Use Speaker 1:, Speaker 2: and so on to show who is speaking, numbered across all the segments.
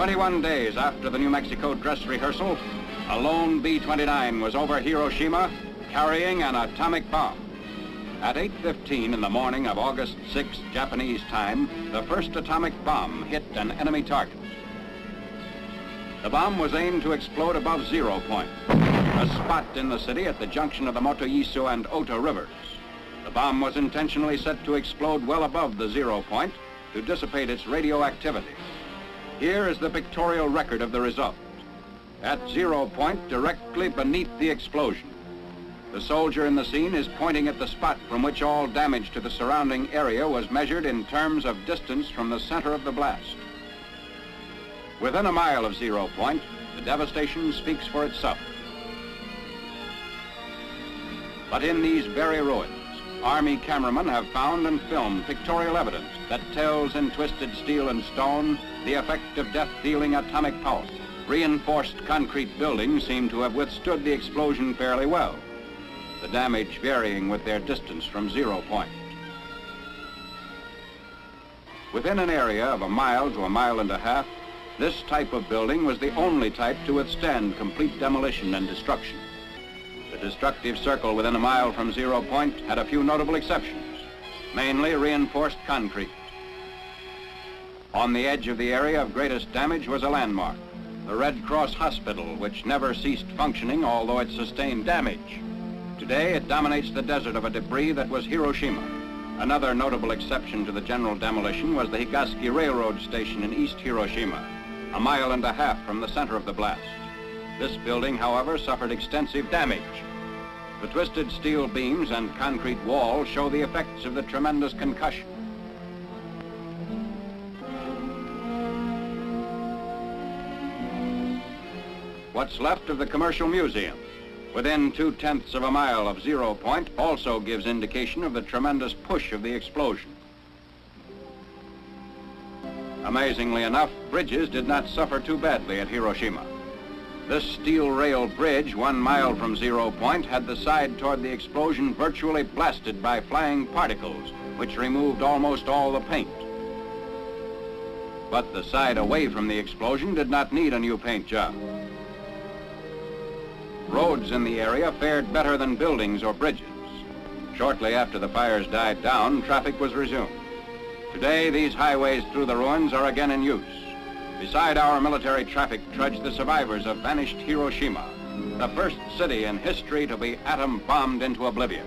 Speaker 1: 21 days after the New Mexico dress rehearsal, a lone B-29 was over Hiroshima carrying an atomic bomb. At 8:15 in the morning of August 6, Japanese time, the first atomic bomb hit an enemy target. The bomb was aimed to explode above 0 point, a spot in the city at the junction of the Motoyisu and Ota rivers. The bomb was intentionally set to explode well above the 0 point to dissipate its radioactivity. Here is the pictorial record of the result. At 0 point, directly beneath the explosion, the soldier in the scene is pointing at the spot from which all damage to the surrounding area was measured in terms of distance from the center of the blast. Within a mile of 0 point, the devastation speaks for itself. But in these very ruins, Army cameramen have found and filmed pictorial evidence that tells in twisted steel and stone the effect of death-dealing atomic power. Reinforced concrete buildings seem to have withstood the explosion fairly well, the damage varying with their distance from 0 point. Within an area of a mile to a mile and a half, this type of building was the only type to withstand complete demolition and destruction. The destructive circle within a mile from 0 point had a few notable exceptions, mainly reinforced concrete. On the edge of the area of greatest damage was a landmark, the Red Cross Hospital, which never ceased functioning although it sustained damage. Today it dominates the desert of a debris that was Hiroshima. Another notable exception to the general demolition was the Higaski Railroad Station in East Hiroshima, a mile and a half from the center of the blast. This building, however, suffered extensive damage. The twisted steel beams and concrete wall show the effects of the tremendous concussion. What's left of the Commercial Museum, within 2/10 of a mile of 0 point, also gives indication of the tremendous push of the explosion. Amazingly enough, bridges did not suffer too badly at Hiroshima. This steel rail bridge 1 mile from 0 point had the side toward the explosion virtually blasted by flying particles, which removed almost all the paint. But the side away from the explosion did not need a new paint job. Roads in the area fared better than buildings or bridges. Shortly after the fires died down, traffic was resumed. Today, these highways through the ruins are again in use. Beside our military traffic trudge the survivors of vanished Hiroshima, the first city in history to be atom-bombed into oblivion.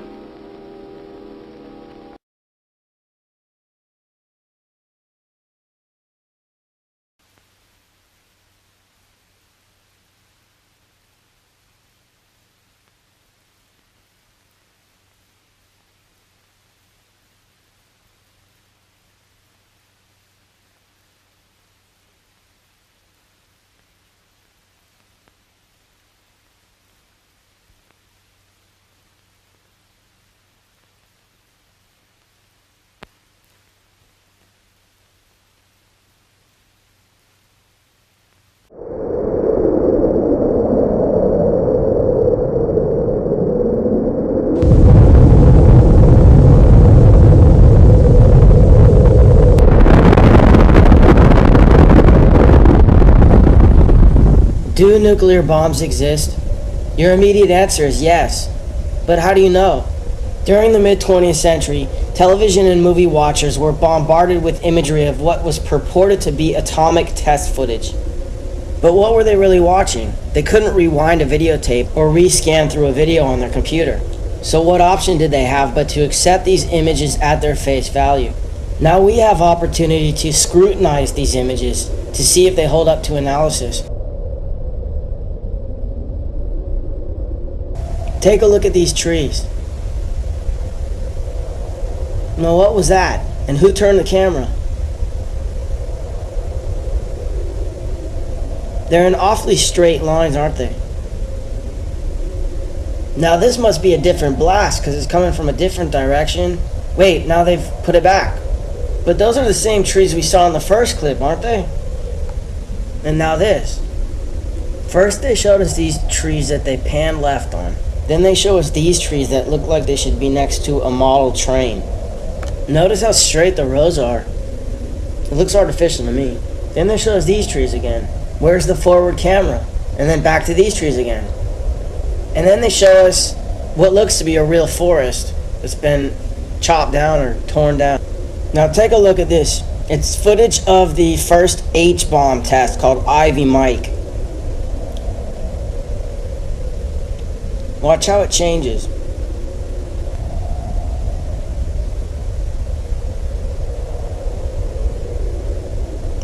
Speaker 2: Do nuclear bombs exist? Your immediate answer is yes. But how do you know? During the mid-20th century, television and movie watchers were bombarded with imagery of what was purported to be atomic test footage. But what were they really watching? They couldn't rewind a videotape or rescan through a video on their computer. So what option did they have but to accept these images at their face value? Now we have opportunity to scrutinize these images to see if they hold up to analysis. Take a look at these trees. Now what was that? And who turned the camera? They're in awfully straight lines, aren't they? Now this must be a different blast because it's coming from a different direction. Wait, now they've put it back. But those are the same trees we saw in the first clip, aren't they? And now this. First they showed us these trees that they panned left on. Then they show us these trees that look like they should be next to a model train. Notice how straight the rows are. It looks artificial to me. Then they show us these trees again. Where's the forward camera? And then back to these trees again. And then they show us what looks to be a real forest that's been chopped down or torn down. Now take a look at this. It's footage of the first H-bomb test called Ivy Mike. Watch how it changes.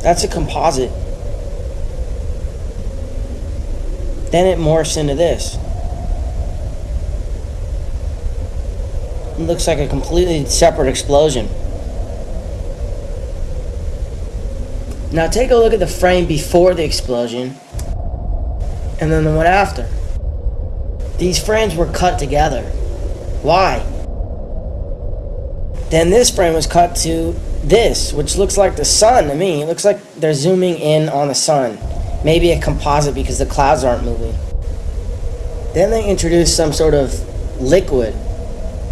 Speaker 2: That's a composite. Then it morphs into this. It looks like a completely separate explosion. Now take a look at the frame before the explosion and then the one after. These frames were cut together. Why? Then this frame was cut to this, which looks like the sun to me. It looks like they're zooming in on the sun. Maybe a composite because the clouds aren't moving. Then they introduced some sort of liquid.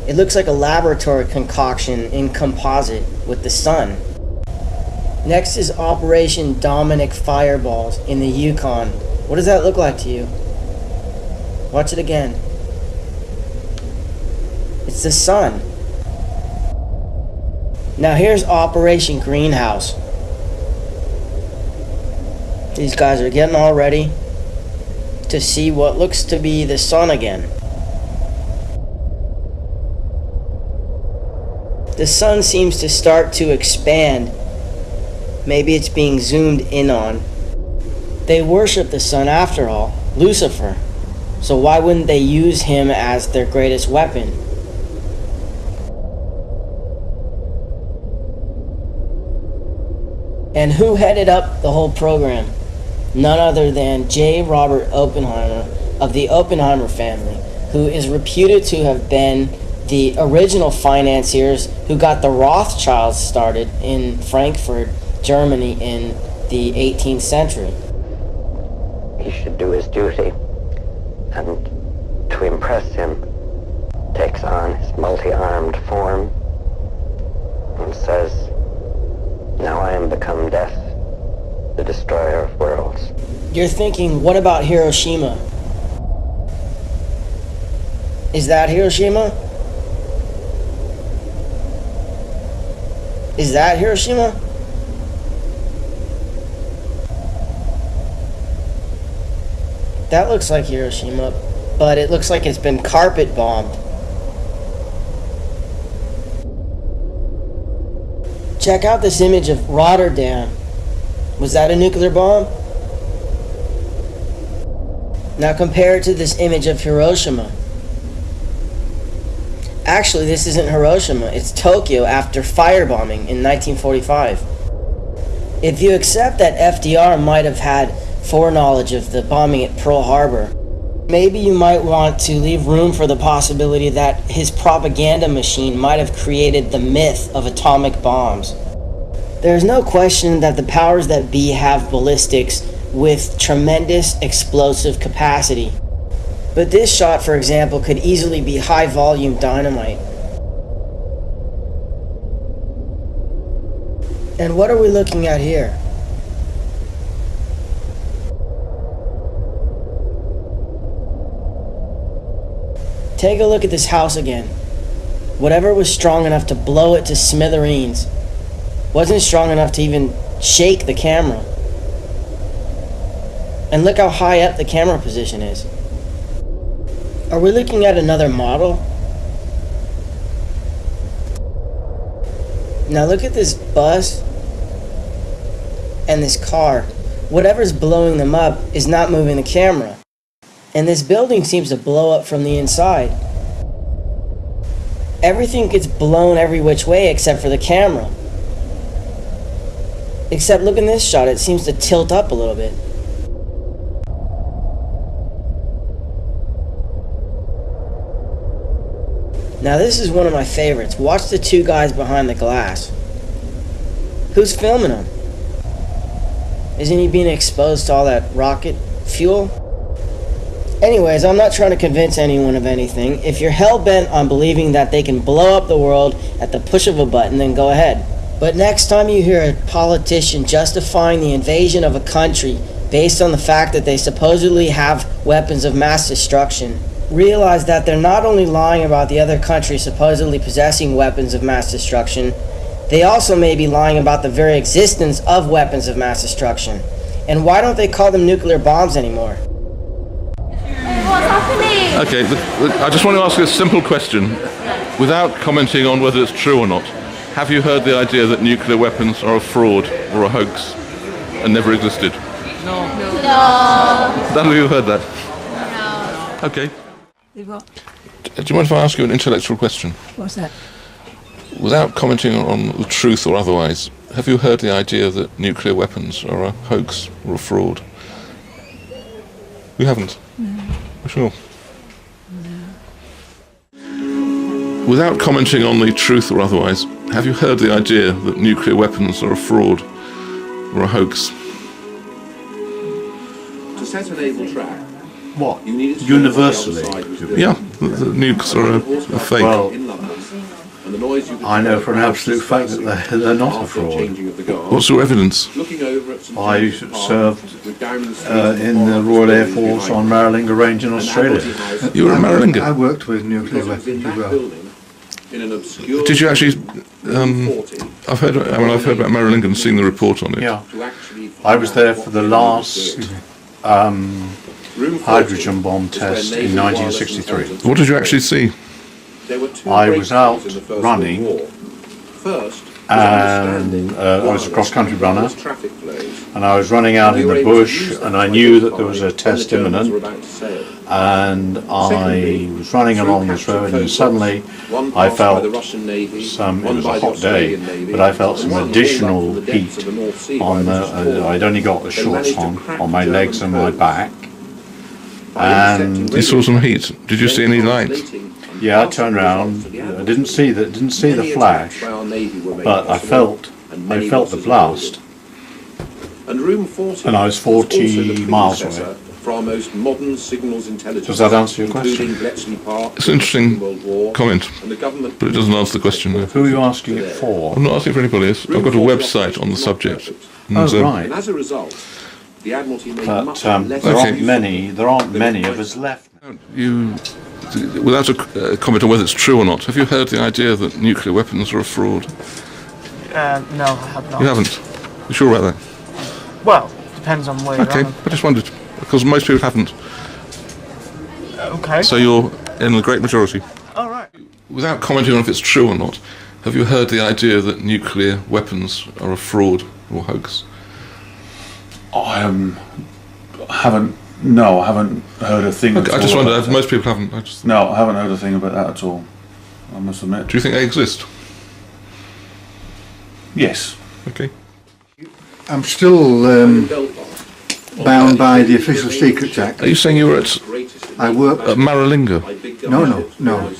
Speaker 2: It looks like a laboratory concoction in composite with the sun. Next is Operation Dominic Fireballs in the Yukon. What does that look like to you? Watch it again. It's the sun. Now here's Operation Greenhouse. These guys are getting all ready to see what looks to be the sun again. The sun seems to start to expand. Maybe it's being zoomed in on. They worship the sun after all, Lucifer. So why wouldn't they use him as their greatest weapon? And who headed up the whole program? None other than J. Robert Oppenheimer of the Oppenheimer family, who is reputed to have been the original financiers who got the Rothschilds started in Frankfurt, Germany in the 18th century.
Speaker 3: He should do his duty, and to impress him, takes on his multi-armed form and says, "Now I am become death, the destroyer of worlds."
Speaker 2: You're thinking, what about Hiroshima? Is that Hiroshima? Is that Hiroshima? That looks like Hiroshima, but it looks like it's been carpet bombed. Check out this image of Rotterdam. Was that a nuclear bomb? Now compare it to this image of Hiroshima. Actually, this isn't Hiroshima, it's Tokyo after firebombing in 1945. If you accept that FDR might have had foreknowledge of the bombing at Pearl Harbor, maybe you might want to leave room for the possibility that his propaganda machine might have created the myth of atomic bombs. There's no question that the powers that be have ballistics with tremendous explosive capacity. But this shot, for example, could easily be high-volume dynamite. And what are we looking at here? Take a look at this house again. Whatever was strong enough to blow it to smithereens wasn't strong enough to even shake the camera. And look how high up the camera position is. Are we looking at another model? Now look at this bus and this car. Whatever's blowing them up is not moving the camera. And this building seems to blow up from the inside. Everything gets blown every which way except for the camera. Except look in this shot, it seems to tilt up a little bit. Now this is one of my favorites. Watch the two guys behind the glass. Who's filming them? Isn't he being exposed to all that rocket fuel? Anyways, I'm not trying to convince anyone of anything. If you're hell-bent on believing that they can blow up the world at the push of a button, then go ahead. But next time you hear a politician justifying the invasion of a country based on the fact that they supposedly have weapons of mass destruction, realize that they're not only lying about the other country supposedly possessing weapons of mass destruction, they also may be lying about the very existence of weapons of mass destruction. And why don't they call them nuclear bombs anymore?
Speaker 4: What's happening?
Speaker 5: Okay, I just want to ask a simple question, without commenting on whether it's true or not. Have you heard the idea that nuclear weapons are a fraud or a hoax and never existed?
Speaker 4: No.
Speaker 5: None of you heard that?
Speaker 4: No.
Speaker 5: Okay.
Speaker 4: What?
Speaker 5: Do you mind if I ask you an intellectual question?
Speaker 4: What's that?
Speaker 5: Without commenting on the truth or otherwise, have you heard the idea that nuclear weapons are a hoax or a fraud? You haven't?
Speaker 4: No.
Speaker 5: Sure. Without commenting on the truth or otherwise, have you heard the idea that nuclear weapons are a fraud or a hoax?
Speaker 6: To set a naval trap,
Speaker 7: What?
Speaker 6: you needed to
Speaker 7: Universally?
Speaker 5: Yeah, the nukes are a fake.
Speaker 7: Well,
Speaker 6: in London, and the noise you could
Speaker 7: I know
Speaker 6: hear
Speaker 7: for an
Speaker 6: from
Speaker 7: absolute
Speaker 6: the
Speaker 7: fact that they're not a
Speaker 6: after
Speaker 7: fraud.
Speaker 6: changing of the guard,
Speaker 5: What's your evidence?
Speaker 6: looking over at St.
Speaker 7: I
Speaker 6: James's Park
Speaker 7: served
Speaker 6: with Downing Street
Speaker 7: in the Royal Air Force on Maralinga Range in Australia.
Speaker 5: You were at
Speaker 8: I
Speaker 5: Maralinga.
Speaker 8: worked with nuclear
Speaker 6: Because it was in
Speaker 8: weapons as
Speaker 6: that
Speaker 8: well.
Speaker 6: building, in an obscure
Speaker 5: Did you actually?
Speaker 6: 40,
Speaker 5: I've heard about Maralinga and seen the report on it.
Speaker 7: Yeah,
Speaker 6: to actually
Speaker 7: I was there for the last
Speaker 6: Room 40
Speaker 7: hydrogen bomb
Speaker 6: is where
Speaker 7: test
Speaker 6: naval
Speaker 7: in
Speaker 6: wireless
Speaker 7: 1963.
Speaker 6: intelligence
Speaker 5: What did you actually see?
Speaker 6: There were two
Speaker 7: I was
Speaker 6: breakthroughs
Speaker 7: out
Speaker 6: in the First
Speaker 7: running,
Speaker 6: World War. First,
Speaker 7: and I was a cross-country runner,
Speaker 6: wireless traffic flows.
Speaker 7: and I was running out in the bush, and I knew that there was a test imminent, and I was running along this road, and suddenly I felt it was a hot day, but I felt some additional heat on the, I'd only got the shorts on my legs and my back, and
Speaker 5: You saw some heat. Did you see any light?
Speaker 7: yeah, I turned around, I didn't see the flash, but I felt the blast, and I was 40 miles away.
Speaker 6: For our most modern signals intelligence.
Speaker 7: Does that answer your question?
Speaker 6: including Bletchley Park,
Speaker 5: It's an interesting
Speaker 6: World War,
Speaker 5: comment,
Speaker 6: and the government
Speaker 5: but it doesn't answer the question. No.
Speaker 7: Who are you asking it for?
Speaker 5: I'm not asking for anybody else. I've got a website on the subject. And,
Speaker 7: Oh, right.
Speaker 6: And as a result, the Admiralty made
Speaker 7: But
Speaker 6: much less
Speaker 7: there
Speaker 5: Okay.
Speaker 7: aren't many of us left.
Speaker 5: You, without a comment on whether it's true or not, have you heard the idea that nuclear weapons are a fraud?
Speaker 9: No, I have not.
Speaker 5: You haven't? You sure about that?
Speaker 9: Well, depends on where
Speaker 5: Okay,
Speaker 9: you're on.
Speaker 5: I just wondered, because most people haven't.
Speaker 9: Okay.
Speaker 5: So you're in the great majority.
Speaker 9: All right.
Speaker 5: Without commenting on if it's true or not, have you heard the idea that nuclear weapons are a fraud or hoax?
Speaker 10: I haven't heard a thing.
Speaker 5: Okay,
Speaker 10: at
Speaker 5: I just
Speaker 10: all
Speaker 5: wonder,
Speaker 10: about it.
Speaker 5: most people haven't.
Speaker 10: No, I haven't heard a thing about that at all. I must admit.
Speaker 5: Do you think they exist?
Speaker 10: Yes.
Speaker 5: Okay.
Speaker 8: I'm still bound by the Official Secrets Act.
Speaker 5: Are you saying you were at
Speaker 8: I worked.
Speaker 5: Maralinga?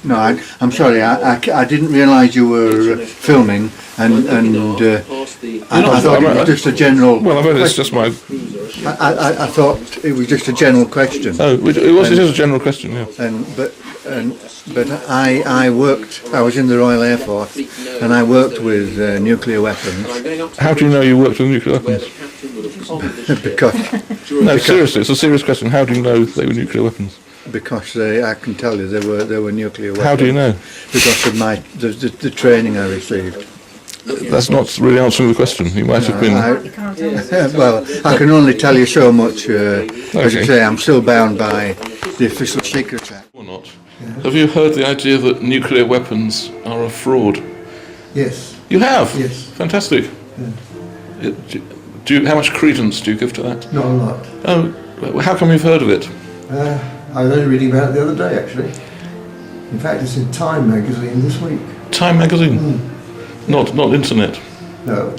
Speaker 8: No. I'm sorry. I didn't realise you were filming, and I thought it was just a general.
Speaker 5: Well, I've heard it's just my...
Speaker 8: I thought it was just a general question.
Speaker 5: Oh, it is a general question, yeah.
Speaker 8: But I worked. I was in the Royal Air Force, and I worked with nuclear weapons
Speaker 5: How do you know you worked with nuclear weapons?
Speaker 8: because
Speaker 5: No, seriously, it's a serious question. How do you know they were nuclear weapons?
Speaker 8: I can tell you there were nuclear weapons.
Speaker 5: How do you know?
Speaker 8: Because of the training I received.
Speaker 5: That's not really answering the question. You might have been...
Speaker 8: Well, I can only tell you so much. As I
Speaker 5: Okay.
Speaker 8: say, I'm still bound by the Official Secrets Act.
Speaker 5: Or not. Have you heard the idea that nuclear weapons are a fraud?
Speaker 8: Yes.
Speaker 5: You have?
Speaker 8: Yes.
Speaker 5: Fantastic. How much credence do you give to that?
Speaker 8: Not a lot.
Speaker 5: Oh, how come you've heard of it?
Speaker 8: I was only reading about it the other day, actually. In fact, it's in Time magazine this week.
Speaker 5: Time magazine? Not internet.
Speaker 8: No,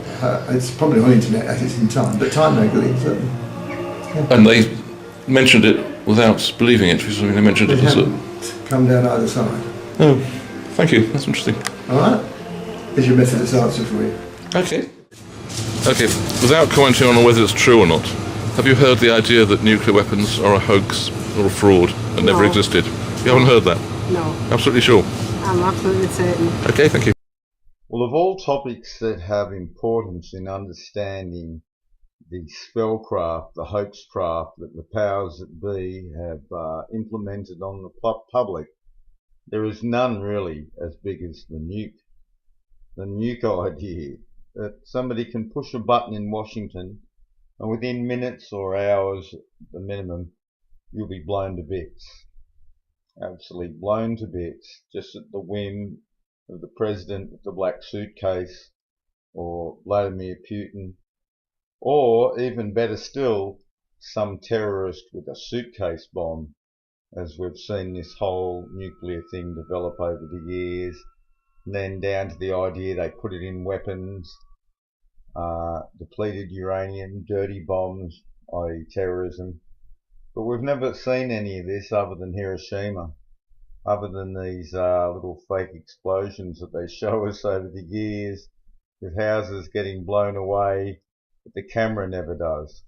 Speaker 8: it's probably on internet as it's in Time, but Time magazine certainly.
Speaker 5: And they mentioned it without believing it, because they mentioned
Speaker 8: They
Speaker 5: it as a...
Speaker 8: haven't come down either side.
Speaker 5: Oh, thank you. That's interesting.
Speaker 8: All right? Here's your Methodist answer for you.
Speaker 5: Okay. Okay, without commenting on whether it's true or not, have you heard the idea that nuclear weapons are a hoax or a fraud and never existed? You haven't heard that?
Speaker 4: No,
Speaker 5: Absolutely sure?
Speaker 4: I'm absolutely certain.
Speaker 5: Okay, thank you.
Speaker 11: Well, of all topics that have importance in understanding the spellcraft, the hoaxcraft that the powers that be have implemented on the public, there is none really as big as the nuke. The nuke idea that somebody can push a button in Washington and within minutes or hours at the minimum, you'll be blown to bits. Absolutely blown to bits, just at the whim of the president with the black suitcase, or Vladimir Putin, or even better still, some terrorist with a suitcase bomb, as we've seen this whole nuclear thing develop over the years, and then down to the idea they put it in weapons, depleted uranium, dirty bombs, i.e. terrorism. But we've never seen any of this other than Hiroshima, other than these little fake explosions that they show us over the years, with houses getting blown away, but the camera never does.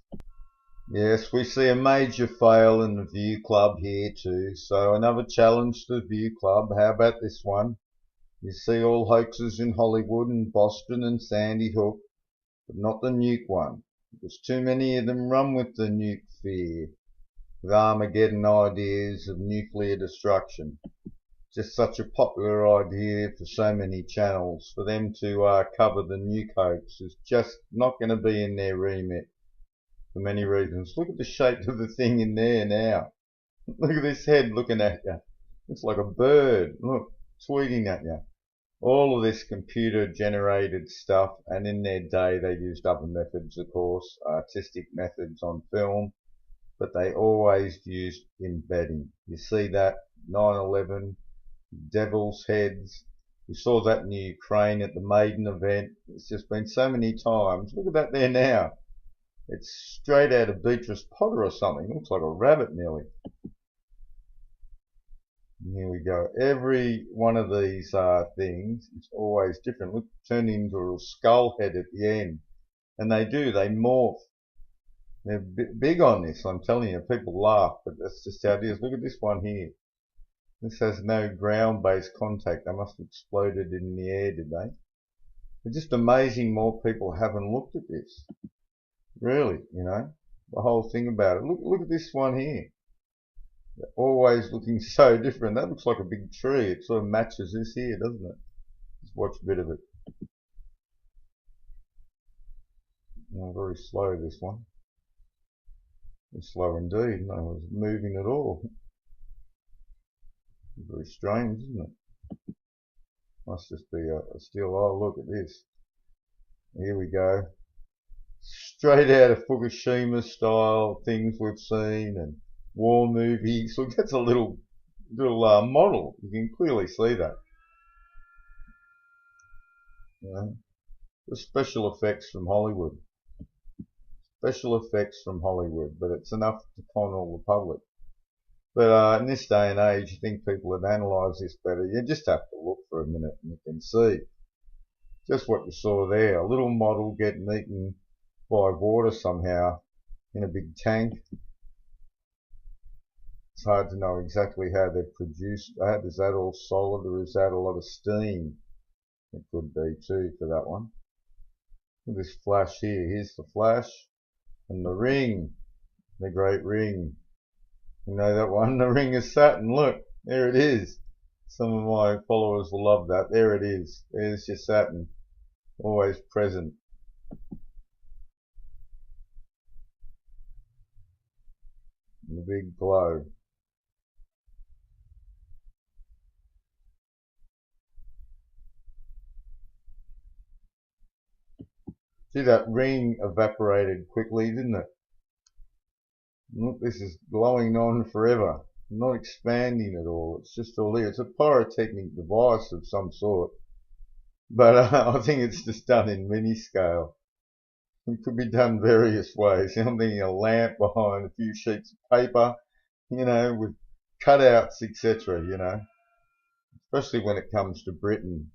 Speaker 11: Yes, we see a major fail in the View Club here too, so another challenge to the View Club. How about this one? You see all hoaxes in Hollywood and Boston and Sandy Hook, but not the nuke one, because too many of them run with the nuke fear, with Armageddon ideas of nuclear destruction. Just such a popular idea for so many channels. For them to cover the nuke hoax is just not going to be in their remit for many reasons. Look at the shape of the thing in there now. Look at this head looking at you. Looks like a bird. Look, tweeting at you. All of this computer generated stuff, and in their day they used other methods, of course, artistic methods on film, but they always used embedding. You see that 9/11, devil's heads. We saw that in the Ukraine at the Maiden event. It's just been so many times. Look at that there now. It's straight out of Beatrice Potter or something. It looks like a rabbit nearly. And here we go. Every one of these things is always different. Look, turned into a skull head at the end. And they morph. They're big on this, I'm telling you. People laugh, but that's just how it is. Look at this one here. This has no ground-based contact. They must have exploded in the air, did they? It's just amazing more people haven't looked at this. Really, you know, the whole thing about it. Look at this one here. They're always looking so different. That looks like a big tree. It sort of matches this here, doesn't it? Just watch a bit of it. Oh, very slow, this one. Very slow indeed. No one's moving at all. Very strange, isn't it? Must just be a still. Oh, look at this. Here we go. Straight out of Fukushima style things we've seen and war movies. Look, that's a little model. You can clearly see that. You know, the special effects from Hollywood. Special effects from Hollywood, but it's enough to con all the public. But in this day and age, you think people would analyse this better. You just have to look for a minute and you can see just what you saw there. A little model getting eaten by water somehow in a big tank. It's hard to know exactly how they've produced that. Is that all solid or is that a lot of steam? It could be too for that one. Look at this flash here. Here's the flash and the ring, the great ring. You know that one, the ring of Saturn. Look, there it is. Some of my followers will love that. There it is. There's your Saturn, always present. The big glow. See, that ring evaporated quickly, didn't it? Look, this is glowing on forever, not expanding at all. It's just all here. It's a pyrotechnic device of some sort, but I think it's just done in mini scale. It could be done various ways. I'm thinking a lamp behind a few sheets of paper, you know, with cutouts, etc., you know. Especially when it comes to Britain.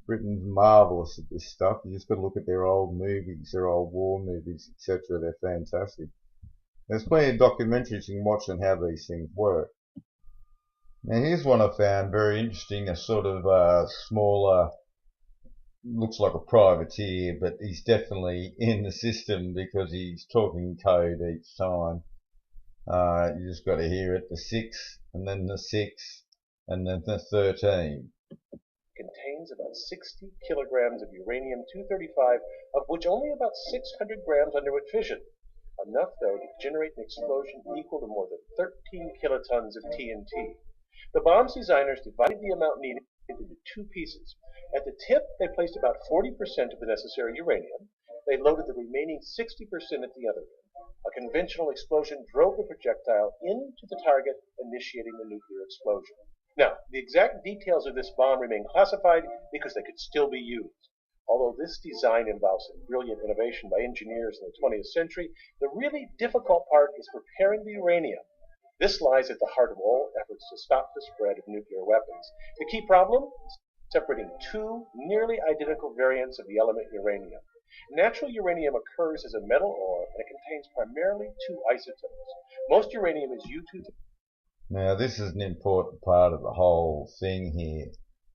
Speaker 11: Britain's marvellous at this stuff. You just got to look at their old movies, their old war movies, etc. They're fantastic. There's plenty of documentaries you can watch on how these things work. Now here's one I found very interesting, a sort of smaller looks like a privateer, but he's definitely in the system because he's talking code each time. You just got to hear it, the 6, and then the 6, and then the 13.
Speaker 12: Contains about 60 kilograms of uranium-235, of which only about 600 grams underwent fission. Enough, though, to generate an explosion equal to more than 13 kilotons of TNT. The bomb's designers divided the amount needed into 2 pieces. At the tip, they placed about 40% of the necessary uranium. They loaded the remaining 60% at the other end. A conventional explosion drove the projectile into the target, initiating the nuclear explosion. Now, the exact details of this bomb remain classified because they could still be used. Although this design involves some brilliant innovation by engineers in the 20th century, the really difficult part is preparing the uranium. This lies at the heart of all efforts to stop the spread of nuclear weapons. The key problem? Separating 2 nearly identical variants of the element uranium. Natural uranium occurs as a metal ore, and it contains primarily 2 isotopes. Most uranium is U-2.
Speaker 11: Now, this is an important part of the whole thing here.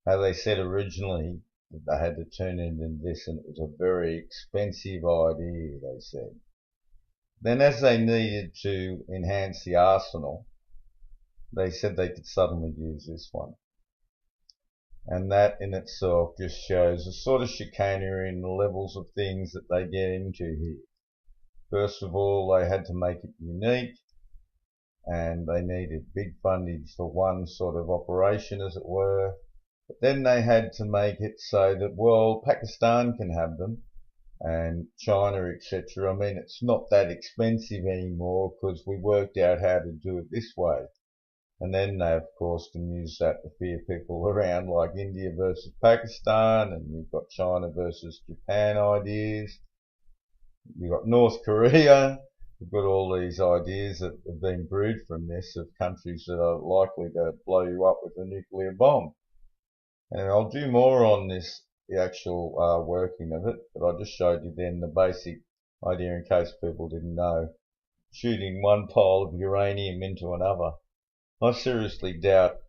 Speaker 11: How they said originally that they had to turn it into this, and it was a very expensive idea, they said. Then as they needed to enhance the arsenal, they said they could suddenly use this one. And that in itself just shows the sort of chicanery and the levels of things that they get into here. First of all, they had to make it unique, and they needed big fundage for one sort of operation, as it were. But then they had to make it so that, well, Pakistan can have them, and China, etc. I mean, it's not that expensive anymore because we worked out how to do it this way. And then they, of course, can use that to fear people around, like India versus Pakistan, and you've got China versus Japan ideas. You've got North Korea. You've got all these ideas that have been brewed from this of countries that are likely to blow you up with a nuclear bomb. And I'll do more on this, the actual working of it, but I just showed you then the basic idea in case people didn't know. Shooting one pile of uranium into another. I seriously doubt,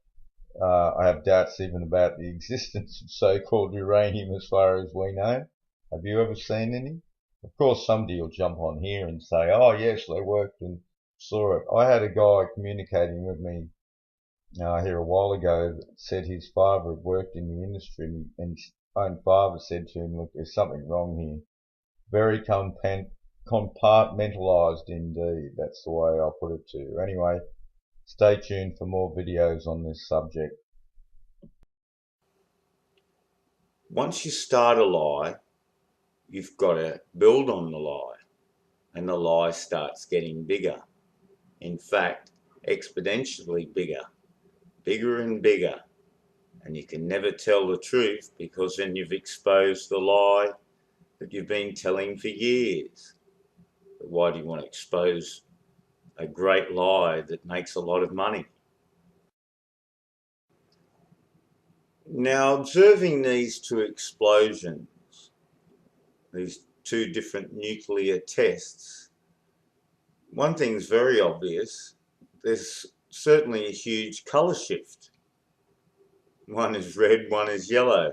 Speaker 11: I have doubts even about the existence of so-called uranium as far as we know. Have you ever seen any? Of course somebody will jump on here and say, oh yes, they worked and saw it. I had a guy communicating with me here a while ago that said his father had worked in the industry, and his own father said to him, look, there's something wrong here. Very compartmentalized indeed, that's the way I'll put it to you. Anyway, stay tuned for more videos on this subject.
Speaker 13: Once you start a lie, you've got to build on the lie, and the lie starts getting bigger. In fact, exponentially bigger, bigger and bigger. And you can never tell the truth because then you've exposed the lie that you've been telling for years. But why do you want to expose a great lie that makes a lot of money? Now, observing these 2 explosions, these 2 different nuclear tests, one thing's very obvious. There's certainly a huge colour shift. One is red, one is yellow.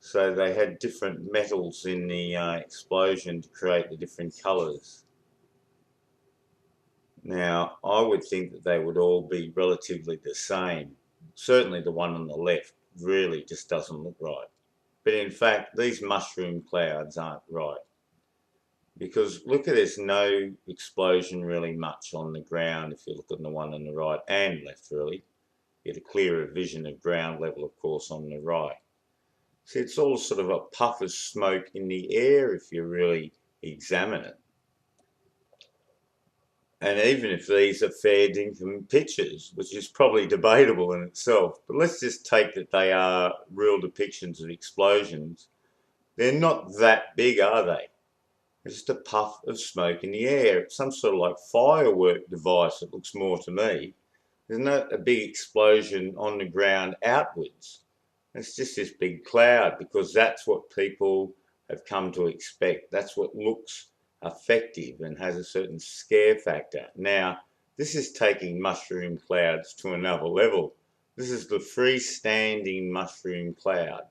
Speaker 13: So they had different metals in the explosion to create the different colours. Now, I would think that they would all be relatively the same. Certainly the one on the left really just doesn't look right. But in fact, these mushroom clouds aren't right. Because look, there's no explosion really much on the ground if you look at the one on the right and left really. You get a clearer vision of ground level, of course, on the right. See, it's all sort of a puff of smoke in the air if you really examine it. And even if these are fair dinkum pictures, which is probably debatable in itself, but let's just take that they are real depictions of explosions, they're not that big, are they? It's just a puff of smoke in the air. It's some sort of like firework device, it looks more to me. There's not a big explosion on the ground outwards. It's just this big cloud because that's what people have come to expect. That's what looks effective and has a certain scare factor. Now, this is taking mushroom clouds to another level. This is the freestanding mushroom cloud.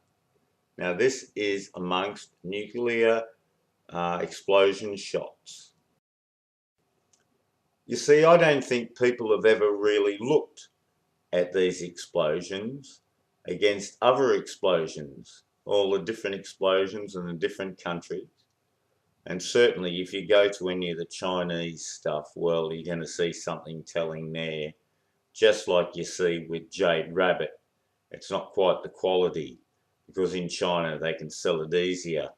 Speaker 13: Now this is amongst nuclear explosion shots. You see, I don't think people have ever really looked at these explosions against other explosions, all the different explosions in the different countries. And certainly if you go to any of the Chinese stuff, well, you're going to see something telling there, just like you see with Jade Rabbit. It's not quite the quality, because in China they can sell it easier.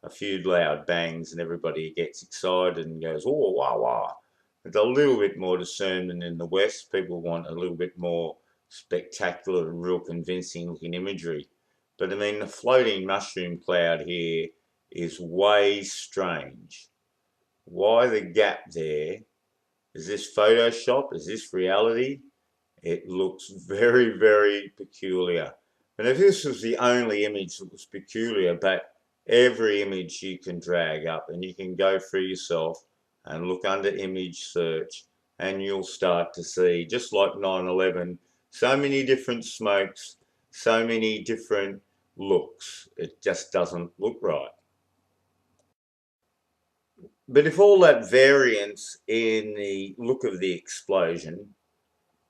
Speaker 13: A few loud bangs and everybody gets excited and goes, oh, wow, wow. There's a little bit more discernment in the West. People want a little bit more spectacular and real convincing looking imagery. But I mean, the floating mushroom cloud here is way strange. Why the gap there? Is this Photoshop? Is this reality? It looks very, very peculiar. And if this was the only image that was peculiar, but every image you can drag up and you can go through yourself and look under image search and you'll start to see, just like 9/11, so many different smokes, so many different looks. It just doesn't look right. But if all that variance in the look of the explosion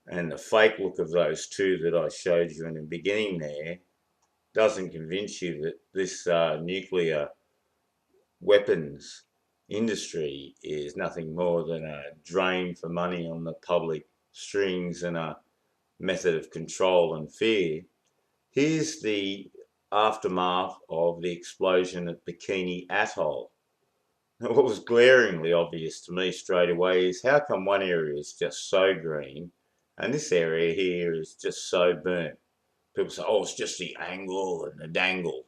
Speaker 13: and the fake look of those two that I showed you in the beginning there doesn't convince you that this nuclear weapons industry is nothing more than a drain for money on the public strings and a method of control and fear, here's the aftermath of the explosion at Bikini Atoll. Now, what was glaringly obvious to me straight away is how come one area is just so green and this area here is just so burnt? People say, oh, it's just the angle and the dangle.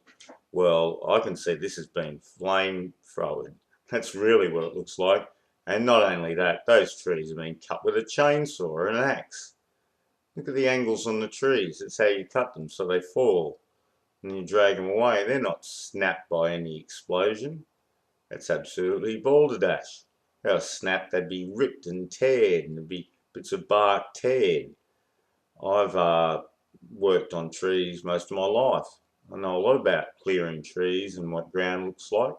Speaker 13: Well, I can see this has been flame thrown. That's really what it looks like. And not only that, those trees have been cut with a chainsaw or an axe. Look at the angles on the trees. It's how you cut them so they fall. And you drag them away. They're not snapped by any explosion. That's absolutely balderdash. If they were snapped, they'd be ripped and teared and there'd be bits of bark teared. I've worked on trees most of my life. I know a lot about clearing trees and what ground looks like.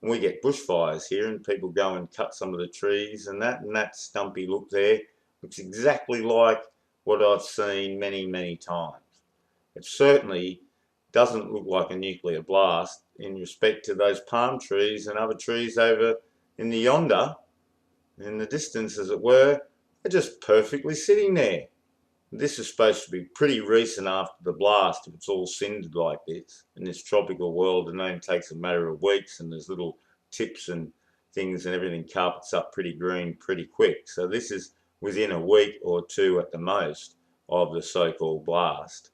Speaker 13: And we get bushfires here and people go and cut some of the trees and that stumpy look there looks exactly like what I've seen many, many times. It certainly doesn't look like a nuclear blast in respect to those palm trees and other trees over in the yonder, in the distance as it were. They're just perfectly sitting there. This is supposed to be pretty recent after the blast if it's all cindered like this. In this tropical world, it only takes a matter of weeks and there's little tips and things and everything carpets up pretty green pretty quick. So this is within a week or two at the most of the so-called blast.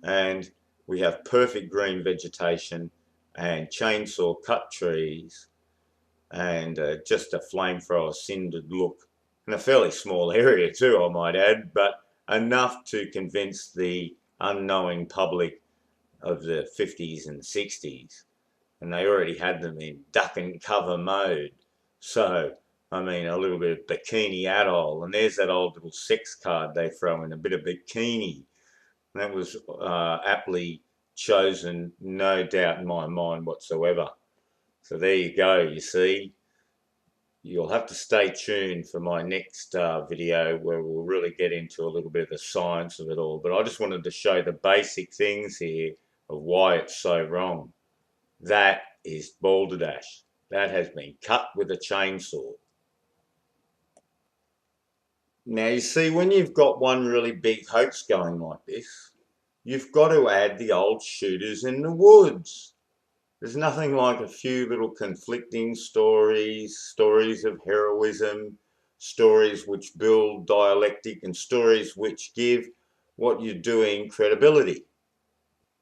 Speaker 13: And we have perfect green vegetation and chainsaw cut trees and just a flamethrower cindered look. In a fairly small area too, I might add, but enough to convince the unknowing public of the 50s and 60s. And they already had them in duck and cover mode. So, I mean, a little bit of Bikini Atoll, and there's that old little sex card they throw in, a bit of bikini. And that was aptly chosen, no doubt in my mind whatsoever. So there you go, you see. You'll have to stay tuned for my next video where we'll really get into a little bit of the science of it all. But I just wanted to show the basic things here of why it's so wrong. That is balderdash. That has been cut with a chainsaw. Now you see, when you've got one really big hoax going like this, you've got to add the old shooters in the woods. There's nothing like a few little conflicting stories, stories of heroism, stories which build dialectic and stories which give what you're doing credibility.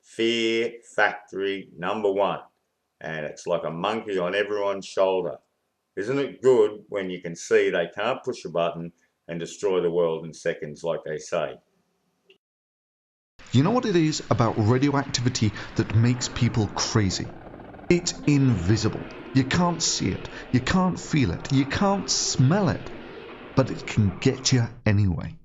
Speaker 13: Fear factory #1. And it's like a monkey on everyone's shoulder. Isn't it good when you can see they can't push a button and destroy the world in seconds like they say?
Speaker 14: You know what it is about radioactivity that makes people crazy? It's invisible. You can't see it, you can't feel it, you can't smell it, but it can get you anyway.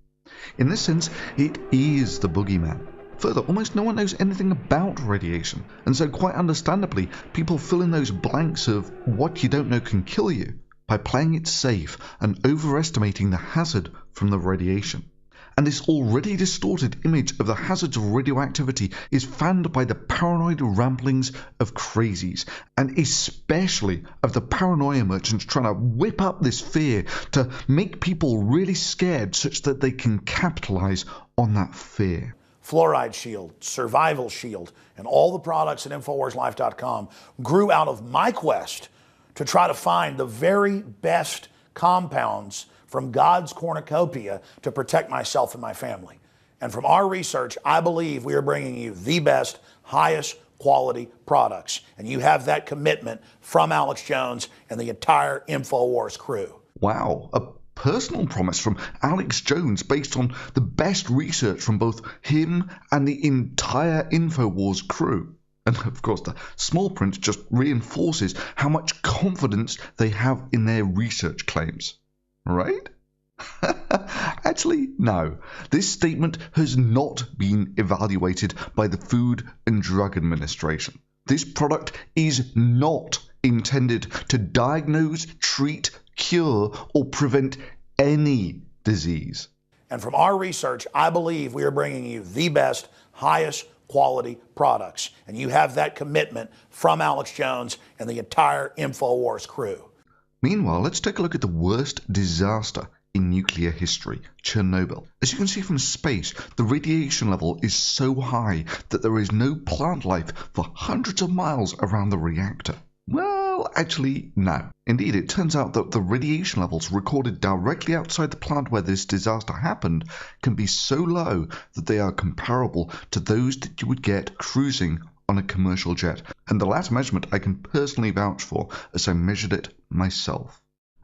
Speaker 14: In this sense, it is the boogeyman. Further, almost no one knows anything about radiation, and so quite understandably, people fill in those blanks of what you don't know can kill you by playing it safe and overestimating the hazard from the radiation. And this already distorted image of the hazards of radioactivity is fanned by the paranoid ramblings of crazies, and especially of the paranoia merchants trying to whip up this fear to make people really scared such that they can capitalize on that fear.
Speaker 15: Fluoride Shield, Survival Shield, and all the products at InfoWarsLife.com grew out of my quest to try to find the very best compounds from God's cornucopia to protect myself and my family. And from our research, I believe we are bringing you the best, highest quality products. And you have that commitment from Alex Jones and the entire InfoWars crew.
Speaker 14: Wow, a personal promise from Alex Jones based on the best research from both him and the entire InfoWars crew. And of course, the small print just reinforces how much confidence they have in their research claims. Right? Actually, no. This statement has not been evaluated by the Food and Drug Administration. This product is not intended to diagnose, treat, cure, or prevent any disease.
Speaker 15: And from our research, I believe we are bringing you the best, highest quality products. And you have that commitment from Alex Jones and the entire InfoWars crew.
Speaker 14: Meanwhile, let's take a look at the worst disaster in nuclear history, Chernobyl. As you can see from space, the radiation level is so high that there is no plant life for hundreds of miles around the reactor. Well, actually, no. Indeed, it turns out that the radiation levels recorded directly outside the plant where this disaster happened can be so low that they are comparable to those that you would get cruising on a commercial jet, and the latter measurement I can personally vouch for as I measured it myself.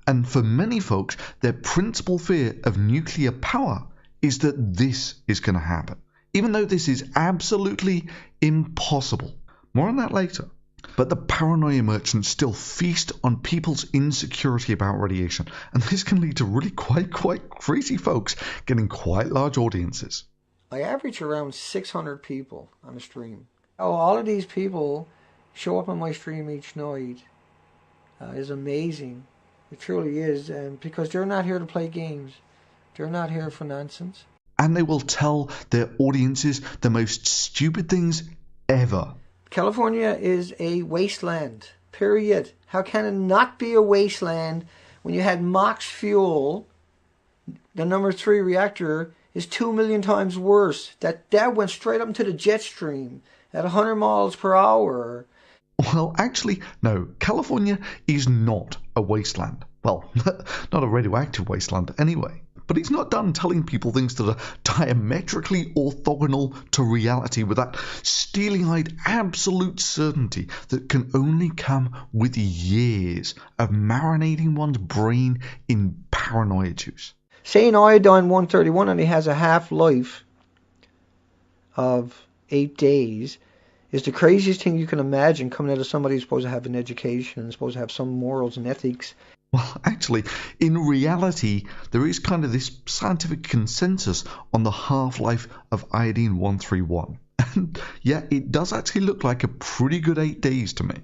Speaker 14: And for many folks, their principal fear of nuclear power is that this is going to happen, even though this is absolutely impossible. More on that later. But the paranoia merchants still feast on people's insecurity about radiation, and this can lead to really quite crazy folks getting quite large audiences.
Speaker 16: I average around 600 people on a stream. Oh, all of these people show up on my stream each night is amazing. It truly is, because they're not here to play games. They're not here for nonsense.
Speaker 14: And they will tell their audiences the most stupid things ever.
Speaker 16: California is a wasteland, period. How can it not be a wasteland when you had MOX fuel? The number 3 reactor is 2 million times worse. That went straight up into the jet stream at 100 miles per hour.
Speaker 14: Well, actually, no. California is not a wasteland. Well, not a radioactive wasteland anyway. But he's not done telling people things that are diametrically orthogonal to reality with that steely-eyed absolute certainty that can only come with years of marinating one's brain in paranoia juice.
Speaker 16: Say an iodine-131 only has a half-life of 8 days is the craziest thing you can imagine coming out of somebody who's supposed to have an education and supposed to have some morals and ethics.
Speaker 14: Well, actually, in reality, there is kind of this scientific consensus on the half-life of iodine-131. And yeah, it does actually look like a pretty good 8 days to me.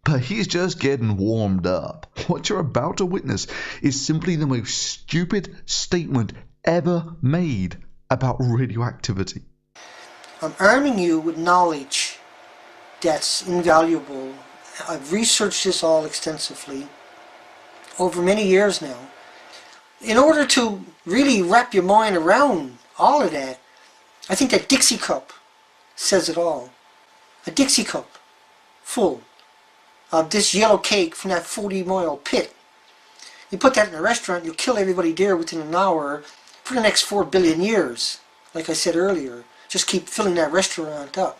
Speaker 14: But he's just getting warmed up. What you're about to witness is simply the most stupid statement ever made about radioactivity.
Speaker 16: I'm arming you with knowledge that's invaluable. I've researched this all extensively over many years now. In order to really wrap your mind around all of that, I think that Dixie cup says it all. A Dixie cup full of this yellow cake from that 40-mile pit. You put that in a restaurant, you'll kill everybody there within an hour for the next 4 billion years. Like I said earlier, just keep filling that restaurant up.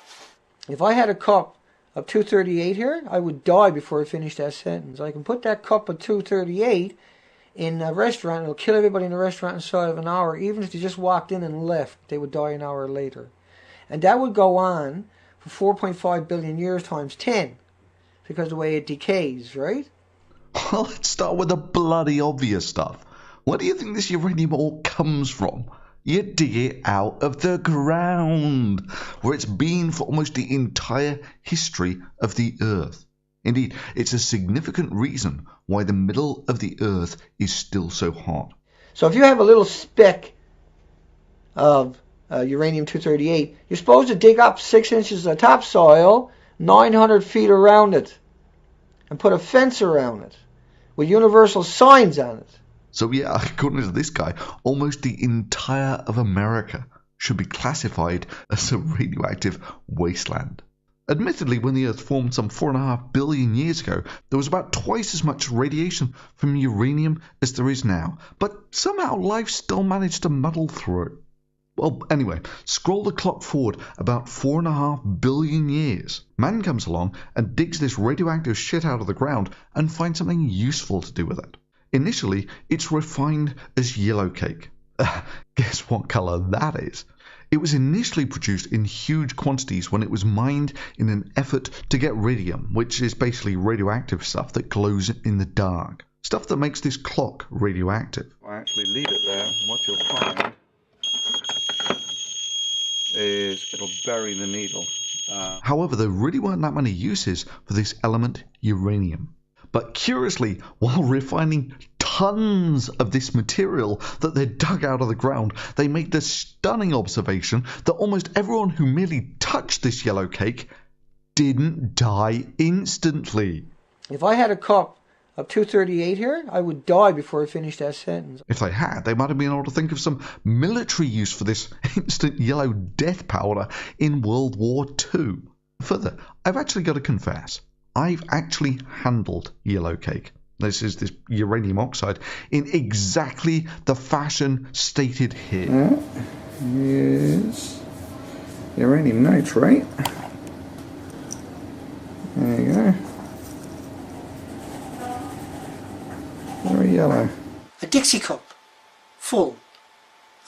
Speaker 16: If I had a cup of 238 here, I would die before I finished that sentence. I can put that cup of 238 in a restaurant, it'll kill everybody in the restaurant inside of an hour. Even if they just walked in and left, they would die an hour later. And that would go on for 4.5 billion years times 10, because of the way it decays, right?
Speaker 14: Well, let's start with the bloody obvious stuff. Where do you think this uranium ore comes from? You dig it out of the ground, where it's been for almost the entire history of the Earth. Indeed, it's a significant reason why the middle of the Earth is still so hot.
Speaker 16: So if you have a little speck of uranium-238, you're supposed to dig up 6 inches of topsoil, 900 feet around it, and put a fence around it with universal signs on it.
Speaker 14: So yeah, according to this guy, almost the entire of America should be classified as a radioactive wasteland. Admittedly, when the Earth formed some 4.5 billion years ago, there was about twice as much radiation from uranium as there is now, but somehow life still managed to muddle through. Well, anyway, scroll the clock forward about 4.5 billion years. Man comes along and digs this radioactive shit out of the ground and finds something useful to do with it. Initially, it's refined as yellow cake. Guess what colour that is? It was initially produced in huge quantities when it was mined in an effort to get radium, which is basically radioactive stuff that glows in the dark. Stuff that makes this clock radioactive.
Speaker 10: I actually leave it there, and what you'll find is it'll bury the needle.
Speaker 14: However, there really weren't that many uses for this element uranium. But curiously, while refining tons of this material that they dug out of the ground, they made the stunning observation that almost everyone who merely touched this yellow cake didn't die instantly.
Speaker 16: If I had a cup of 238 here, I would die before I finished that sentence.
Speaker 14: If they had, they might have been able to think of some military use for this instant yellow death powder in World War II. Further, I've actually got to confess, I've actually handled yellow cake. This is this uranium oxide in exactly the fashion stated here.
Speaker 10: That is uranium nitrate. There you go. Very yellow.
Speaker 16: A Dixie cup full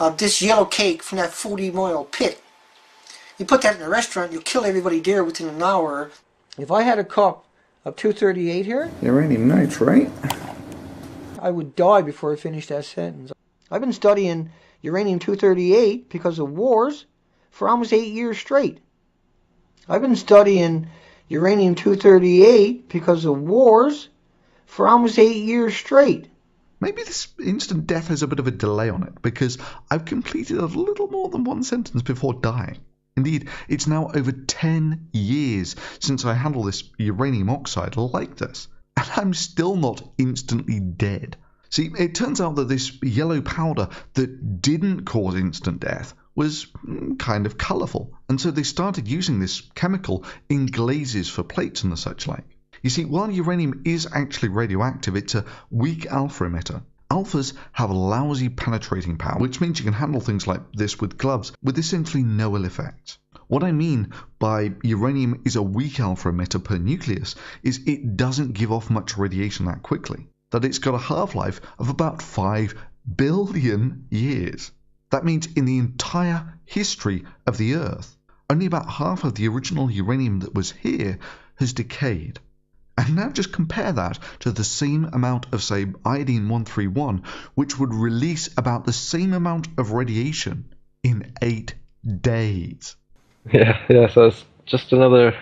Speaker 16: of this yellow cake from that 40-mile pit. You put that in a restaurant, you'll kill everybody there within an hour. If I had a cup of 238 here,
Speaker 10: Uranium nitrate.
Speaker 16: I would die before I finished that sentence. I've been studying uranium-238 because of wars for almost 8 years straight. I've been studying uranium-238 because of wars for almost 8 years straight.
Speaker 14: Maybe this instant death has a bit of a delay on it, because I've completed a little more than one sentence before dying. Indeed, it's now over 10 years since I handled this uranium oxide like this, and I'm still not instantly dead. See, it turns out that this yellow powder that didn't cause instant death was kind of colourful, and so they started using this chemical in glazes for plates and the such like. You see, while uranium is actually radioactive, it's a weak alpha emitter. Alphas have lousy penetrating power, which means you can handle things like this with gloves with essentially no ill effects. What I mean by uranium is a weak alpha emitter per nucleus is it doesn't give off much radiation that quickly, that it's got a half-life of about 5 billion years. That means in the entire history of the Earth, only about half of the original uranium that was here has decayed. And now just compare that to the same amount of, say, iodine-131, which would release about the same amount of radiation in 8 days.
Speaker 17: Yeah, so it's just another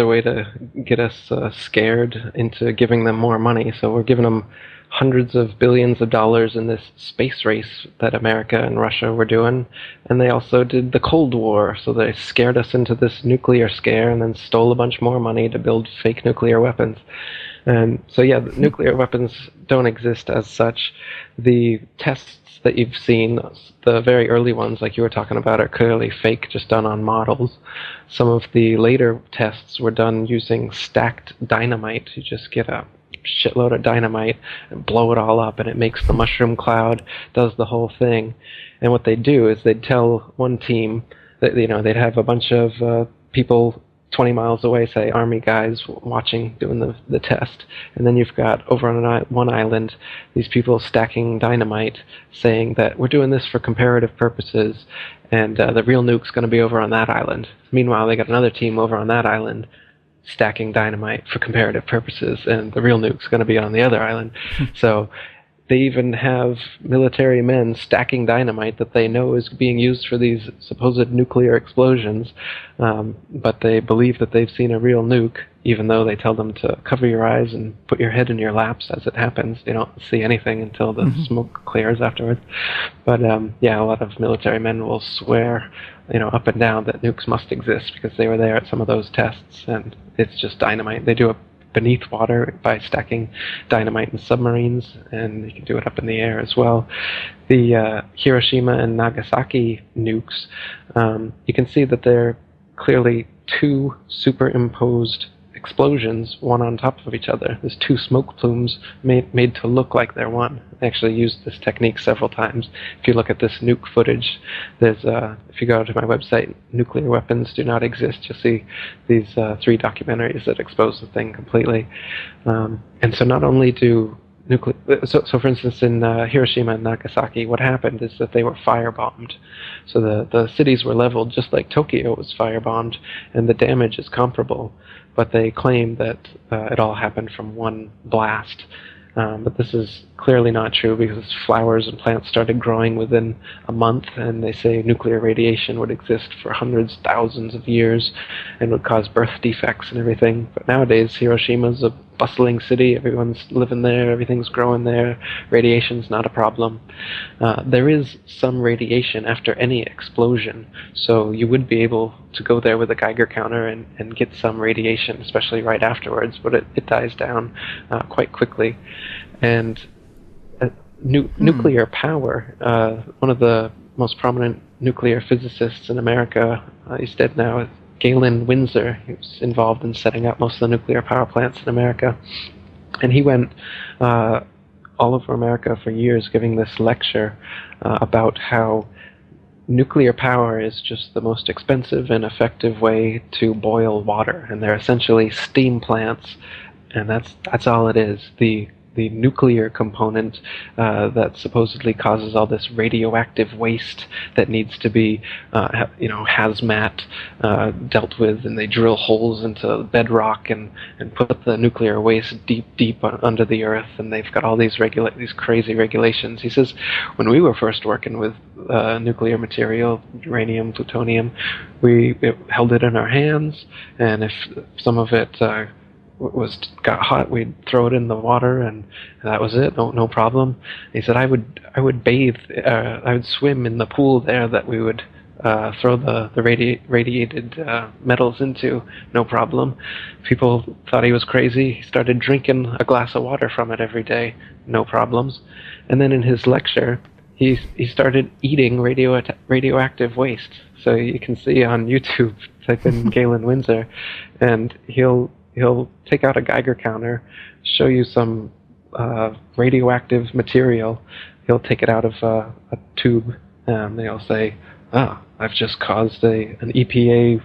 Speaker 17: way to get us scared into giving them more money. So we're giving them hundreds of billions of dollars in this space race that America and Russia were doing, and they also did the Cold War, so they scared us into this nuclear scare and then stole a bunch more money to build fake nuclear weapons. And so yeah, nuclear weapons don't exist as such. The tests that you've seen, the very early ones like you were talking about, are clearly fake, just done on models. Some of the later tests were done using stacked dynamite. You just get a shitload of dynamite and blow it all up, and it makes the mushroom cloud, does the whole thing. And what they do is they'd tell one team that, you know, they'd have a bunch of people 20 miles away, say army guys watching, doing the test, and then you've got over on one island these people stacking dynamite, saying that we're doing this for comparative purposes, and the real nuke's going to be over on that island. Meanwhile, they got another team over on that island stacking dynamite for comparative purposes, and the real nuke's going to be on the other island. So they even have military men stacking dynamite that they know is being used for these supposed nuclear explosions, but they believe that they've seen a real nuke, even though they tell them to cover your eyes and put your head in your laps as it happens. You don't see anything until the smoke clears afterwards. But yeah, a lot of military men will swear, up and down that nukes must exist because they were there at some of those tests, and it's just dynamite. They do it beneath water by stacking dynamite in submarines, and you can do it up in the air as well. The Hiroshima and Nagasaki nukes, you can see that they're clearly two superimposed explosions, one on top of each other. There's two smoke plumes made to look like they're one. I actually used this technique several times. If you look at this nuke footage, there's if you go to my website, Nuclear Weapons Do Not Exist, you'll see these 3 documentaries that expose the thing completely. And so not only do so for instance, in Hiroshima and Nagasaki, what happened is that they were firebombed. So the cities were leveled just like Tokyo was firebombed, and the damage is comparable. But they claim that it all happened from one blast. But this is clearly not true, because flowers and plants started growing within a month, and they say nuclear radiation would exist for hundreds, thousands of years and would cause birth defects and everything. But nowadays, Hiroshima's a bustling city. Everyone's living there. Everything's growing there. Radiation's not a problem. There is some radiation after any explosion, so you would be able to go there with a Geiger counter and get some radiation, especially right afterwards, but it dies down quite quickly. And nuclear power, one of the most prominent nuclear physicists in America, he's dead now, Galen Windsor. He was involved in setting up most of the nuclear power plants in America. And he went all over America for years giving this lecture about how nuclear power is just the most expensive and effective way to boil water. And they're essentially steam plants, and that's all it is. The nuclear component that supposedly causes all this radioactive waste that needs to be, hazmat dealt with, and they drill holes into bedrock and put the nuclear waste deep under the earth, and they've got all these crazy regulations. He says, when we were first working with nuclear material, uranium, plutonium, we held it in our hands, and if some of it got hot, we'd throw it in the water, and that was it. No problem. He said, I would bathe, I would swim in the pool there that we would throw the radiated metals into, no problem. People thought he was crazy. He started drinking a glass of water from it every day, no problems. And then in his lecture, he started eating radioactive waste. So you can see on YouTube, type in Galen Windsor, and he'll take out a Geiger counter, show you some radioactive material. He'll take it out of a tube, and they'll say, I've just caused an EPA,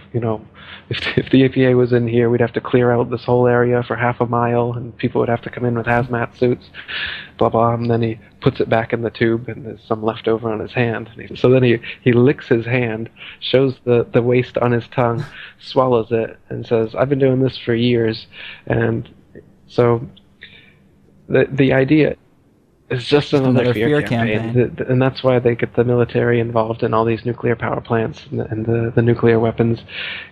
Speaker 17: if the EPA was in here, we'd have to clear out this whole area for half a mile, and people would have to come in with hazmat suits, blah, blah, and then he puts it back in the tube, and there's some left over on his hand. So then he licks his hand, shows the waste on his tongue, swallows it, and says, I've been doing this for years. And so the idea is just another fear campaign. And that's why they get the military involved in all these nuclear power plants and the nuclear weapons.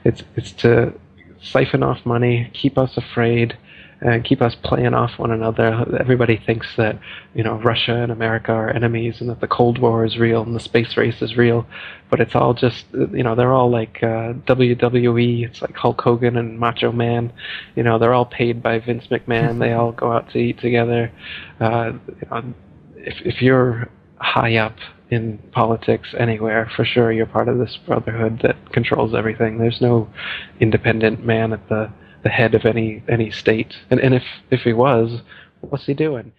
Speaker 17: It's to siphon off money, keep us afraid, and keep us playing off one another. Everybody thinks that Russia and America are enemies, and that the Cold War is real and the space race is real, but it's all just they're all like WWE. It's like Hulk Hogan and Macho Man. They're all paid by Vince McMahon. They all go out to eat together. If you're high up in politics anywhere, for sure you're part of this brotherhood that controls everything. There's no independent man at the head of any state, and if he was, what's he doing?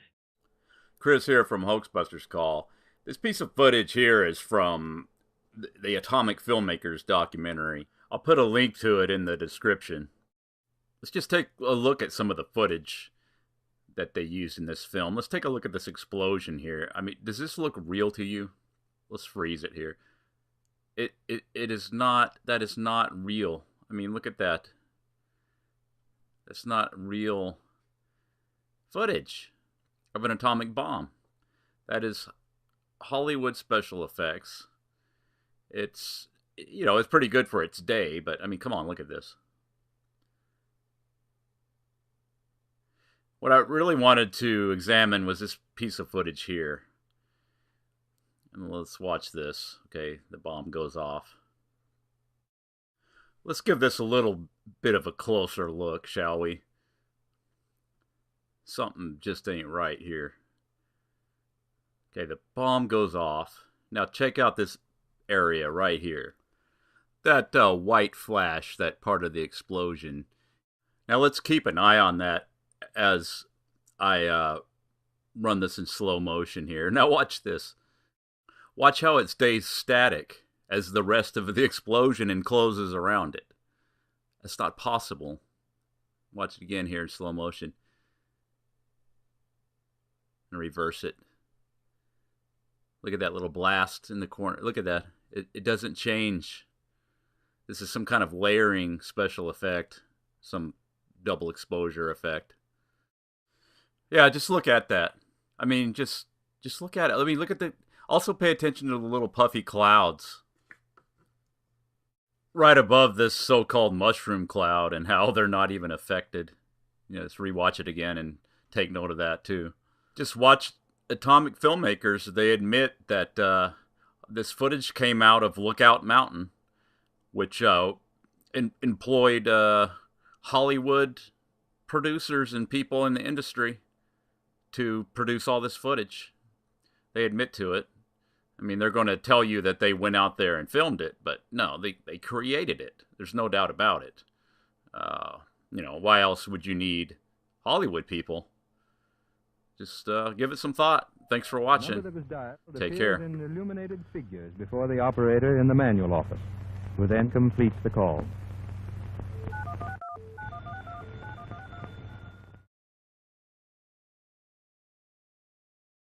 Speaker 18: Chris here from Hoaxbusters Call. This piece of footage here is from the Atomic Filmmakers documentary. I'll put a link to it in the description. Let's just take a look at some of the footage that they used in this film. Let's take a look at this explosion here. I mean, does this look real to you? Let's freeze it here. It is not. That is not real. I mean, look at that. That's not real footage of an atomic bomb. That is Hollywood special effects. It's, you know, it's pretty good for its day, but I mean, come on, look at this. What I really wanted to examine was this piece of footage here. And let's watch this. Okay, the bomb goes off. Let's give this a little bit of a closer look, shall we? Something just ain't right here. Okay, the bomb goes off. Now check out this area right here. That white flash, that part of the explosion. Now let's keep an eye on that as I run this in slow motion here. Now watch this. Watch how it stays static as the rest of the explosion encloses around it. That's not possible. Watch it again here in slow motion. And reverse it. Look at that little blast in the corner. Look at that. It doesn't change. This is some kind of layering special effect. Some double exposure effect. Yeah, just look at that. I mean, just look at it. I mean, look at the... Also pay attention to the little puffy clouds right above this so-called mushroom cloud and how they're not even affected. You know, just rewatch it again and take note of that too. Just watch atomic filmmakers. They admit that this footage came out of Lookout Mountain, which employed Hollywood producers and people in the industry to produce all this footage. They admit to it. I mean, they're going to tell you that they went out there and filmed it, but no, they created it. There's no doubt about it. You know, why else would you need Hollywood people? Just give it some thought. Thanks for watching. Take care.
Speaker 19: In illuminated figures before the operator in the manual office, who then completes the call.